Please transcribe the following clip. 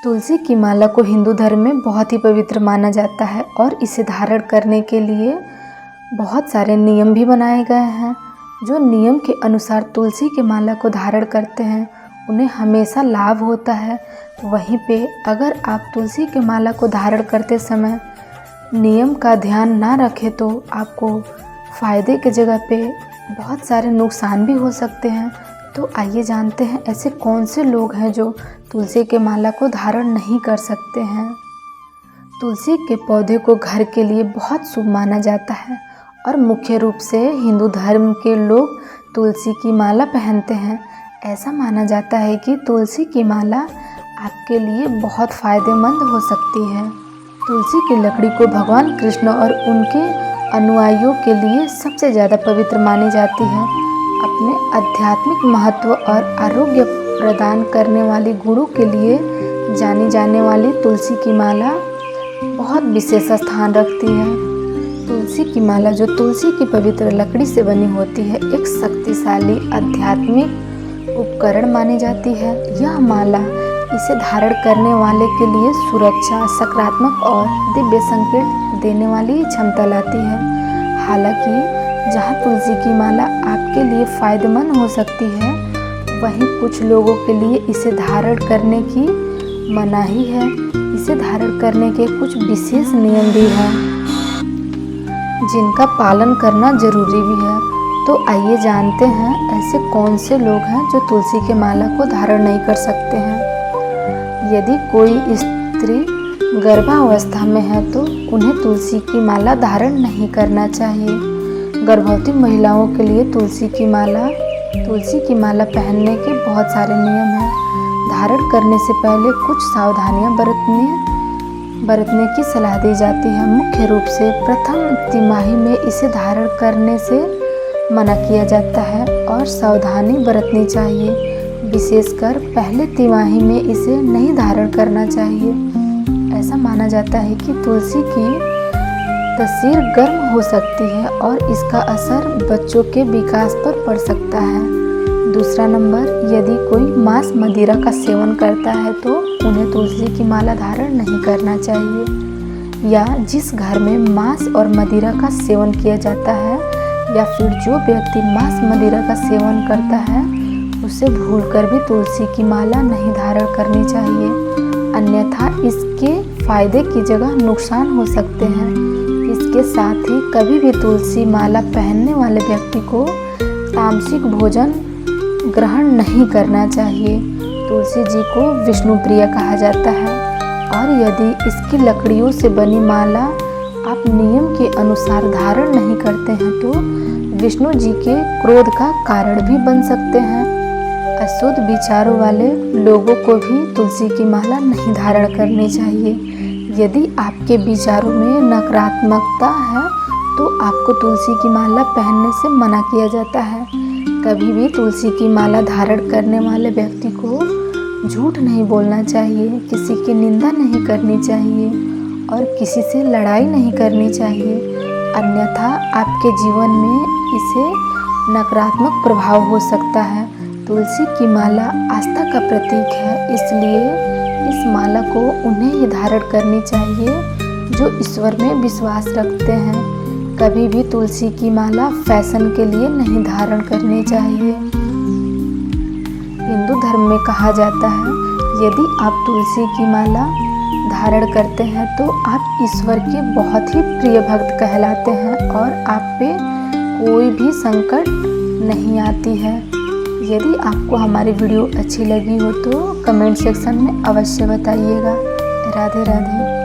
तुलसी की माला को हिंदू धर्म में बहुत ही पवित्र माना जाता है और इसे धारण करने के लिए बहुत सारे नियम भी बनाए गए हैं। जो नियम के अनुसार तुलसी की माला को धारण करते हैं उन्हें हमेशा लाभ होता है। वहीं पे अगर आप तुलसी की माला को धारण करते समय नियम का ध्यान ना रखें तो आपको फ़ायदे की जगह पे बहुत सारे नुकसान भी हो सकते हैं। तो आइए जानते हैं ऐसे कौन से लोग हैं जो तुलसी के माला को धारण नहीं कर सकते हैं। तुलसी के पौधे को घर के लिए बहुत शुभ माना जाता है और मुख्य रूप से हिंदू धर्म के लोग तुलसी की माला पहनते हैं। ऐसा माना जाता है कि तुलसी की माला आपके लिए बहुत फ़ायदेमंद हो सकती है। तुलसी की लकड़ी को भगवान कृष्ण और उनके अनुयायियों के लिए सबसे ज़्यादा पवित्र मानी जाती है। अपने आध्यात्मिक महत्व और आरोग्य प्रदान करने वाले गुणों के लिए जानी जाने वाली तुलसी की माला बहुत विशेष स्थान रखती है। तुलसी की माला जो तुलसी की पवित्र लकड़ी से बनी होती है एक शक्तिशाली आध्यात्मिक उपकरण मानी जाती है। यह माला इसे धारण करने वाले के लिए सुरक्षा, सकारात्मक और दिव्य संकेत देने वाली क्षमता लाती है। हालांकि जहाँ तुलसी की माला आपके लिए फ़ायदेमंद हो सकती है वहीं कुछ लोगों के लिए इसे धारण करने की मनाही है। इसे धारण करने के कुछ विशेष नियम भी हैं जिनका पालन करना जरूरी भी है। तो आइए जानते हैं ऐसे कौन से लोग हैं जो तुलसी के माला को धारण नहीं कर सकते हैं। यदि कोई स्त्री गर्भावस्था में है तो उन्हें तुलसी की माला धारण नहीं करना चाहिए। गर्भवती महिलाओं के लिए तुलसी की माला पहनने के बहुत सारे नियम हैं। धारण करने से पहले कुछ सावधानियां बरतने की सलाह दी जाती है। मुख्य रूप से प्रथम तिमाही में इसे धारण करने से मना किया जाता है और सावधानी बरतनी चाहिए। विशेषकर पहले तिमाही में इसे नहीं धारण करना चाहिए। ऐसा माना जाता है कि तुलसी की तसीर गर्म हो सकती है और इसका असर बच्चों के विकास पर पड़ सकता है। दूसरा नंबर, यदि कोई मांस मदिरा का सेवन करता है तो उन्हें तुलसी की माला धारण नहीं करना चाहिए। या जिस घर में मांस और मदिरा का सेवन किया जाता है या फिर जो व्यक्ति मांस मदिरा का सेवन करता है उसे भूलकर भी तुलसी की माला नहीं धारण करनी चाहिए, अन्यथा इसके फायदे की जगह नुकसान हो सकते हैं। इसके साथ ही कभी भी तुलसी माला पहनने वाले व्यक्ति को तामसिक भोजन ग्रहण नहीं करना चाहिए। तुलसी जी को विष्णु प्रिय कहा जाता है और यदि इसकी लकड़ियों से बनी माला आप नियम के अनुसार धारण नहीं करते हैं तो विष्णु जी के क्रोध का कारण भी बन सकते हैं। अशुद्ध विचारों वाले लोगों को भी तुलसी की माला नहीं धारण करनी चाहिए। यदि आपके विचारों में नकारात्मकता है तो आपको तुलसी की माला पहनने से मना किया जाता है। कभी भी तुलसी की माला धारण करने वाले व्यक्ति को झूठ नहीं बोलना चाहिए, किसी की निंदा नहीं करनी चाहिए और किसी से लड़ाई नहीं करनी चाहिए, अन्यथा आपके जीवन में इसे नकारात्मक प्रभाव हो सकता है। तुलसी की माला आस्था का प्रतीक है, इसलिए इस माला को उन्हें ही धारण करनी चाहिए जो ईश्वर में विश्वास रखते हैं। कभी भी तुलसी की माला फैशन के लिए नहीं धारण करनी चाहिए। हिंदू धर्म में कहा जाता है यदि आप तुलसी की माला धारण करते हैं तो आप ईश्वर के बहुत ही प्रिय भक्त कहलाते हैं और आप पे कोई भी संकट नहीं आती है। यदि आपको हमारी वीडियो अच्छी लगी हो तो कमेंट सेक्शन में अवश्य बताइएगा। राधे राधे।